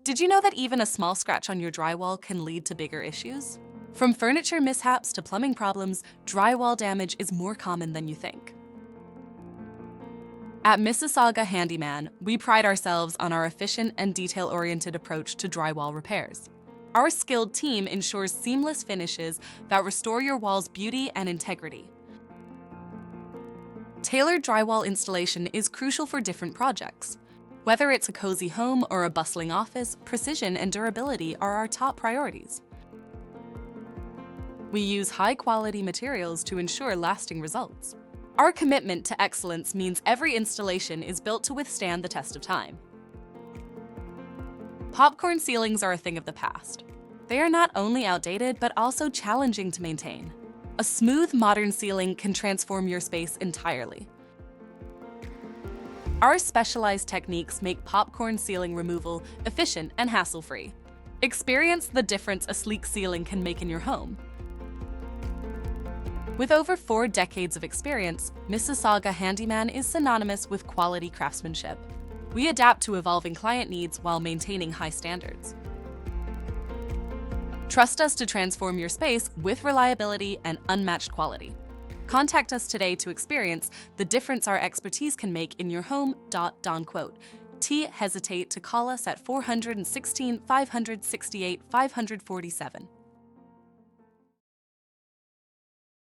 Did you know that even a small scratch on your drywall can lead to bigger issues? From furniture mishaps to plumbing problems, drywall damage is more common than you think. At Mississauga Handyman, we pride ourselves on our efficient and detail-oriented approach to drywall repairs. Our skilled team ensures seamless finishes that restore your wall's beauty and integrity. Tailored drywall installation is crucial for different projects. Whether it's a cozy home or a bustling office, precision and durability are our top priorities. We use high-quality materials to ensure lasting results. Our commitment to excellence means every installation is built to withstand the test of time. Popcorn ceilings are a thing of the past. They are not only outdated, but also challenging to maintain. A smooth, modern ceiling can transform your space entirely. Our specialized techniques make popcorn ceiling removal efficient and hassle-free. Experience the difference a sleek ceiling can make in your home. With over 4 decades of experience, Mississauga Handyman is synonymous with quality craftsmanship. We adapt to evolving client needs while maintaining high standards. Trust us to transform your space with reliability and unmatched quality. Contact us today to experience the difference our expertise can make in your home. Don't hesitate to call us at 416 568 547.